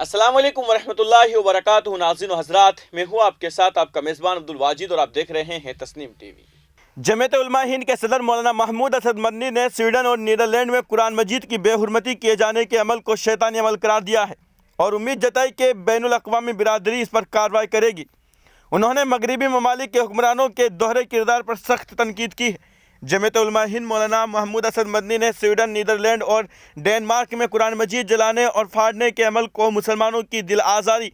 السلام علیکم ورحمۃ اللہ وبرکاتہ ناظرین و حضرات، میں ہوں آپ کے ساتھ آپ کا میزبان عبدالواجد اور آپ دیکھ رہے ہیں تسنیم ٹی وی۔ جمعیت علماء ہند کے صدر مولانا محمود اسد مدنی نے سویڈن اور نیدرلینڈ میں قرآن مجید کی بے حرمتی کیے جانے کے عمل کو شیطانی عمل قرار دیا ہے اور امید جتائی کہ بین الاقوامی برادری اس پر کارروائی کرے گی۔ انہوں نے مغربی ممالک کے حکمرانوں کے دوہرے کردار پر سخت تنقید کی ہے۔ جمعیت علماء ہند مولانا محمود اسد مدنی نے سویڈن، نیدرلینڈ اور ڈینمارک میں قرآن مجید جلانے اور پھاڑنے کے عمل کو مسلمانوں کی دل آزاری،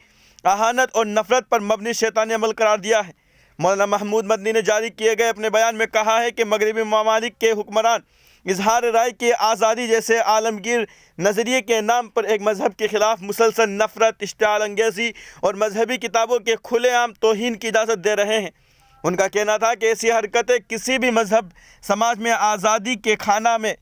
اہانت اور نفرت پر مبنی شیطانی عمل قرار دیا ہے۔ مولانا محمود مدنی نے جاری کیے گئے اپنے بیان میں کہا ہے کہ مغربی ممالک کے حکمران اظہار رائے کی آزادی جیسے عالمگیر نظریے کے نام پر ایک مذہب کے خلاف مسلسل نفرت، اشتعال انگیزی اور مذہبی کتابوں کے کھلے عام توہین کی اجازت دے رہے ہیں۔ ان کا کہنا تھا کہ ایسی حرکتیں کسی بھی مذہب سماج میں آزادی کے خانہ میں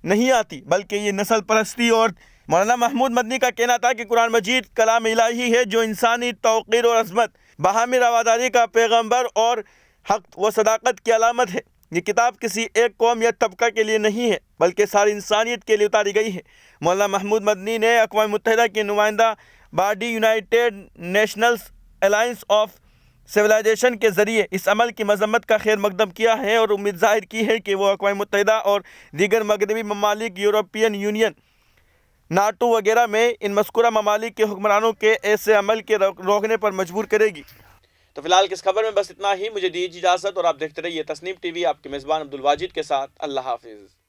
نہیں آتی، بلکہ یہ نسل پرستی اور مولانا محمود مدنی کا کہنا تھا کہ قرآن مجید کلام الہی ہے جو انسانی توقیر اور عظمت، باہمی رواداری کا پیغمبر اور حق و صداقت کی علامت ہے۔ یہ کتاب کسی ایک قوم یا طبقہ کے لیے نہیں ہے بلکہ ساری انسانیت کے لیے اتاری گئی ہے۔ مولانا محمود مدنی نے اقوام متحدہ کی نمائندہ body United Nations Alliance of civilization کے ذریعے اس عمل کی مذمت کا خیر مقدم کیا ہے اور امید ظاہر کی ہے کہ وہ اقوام متحدہ اور دیگر مغربی ممالک، یورپین یونین، ناٹو وغیرہ میں ان مذکورہ ممالک کے حکمرانوں کے ایسے عمل کے روکنے پر مجبور کرے گی۔ تو فی الحال کس خبر میں بس اتنا ہی، مجھے دیجیے اجازت اور آپ دیکھتے رہیے تسنیم ٹی وی، آپ کے میزبان عبدالواجد کے ساتھ۔ اللہ حافظ۔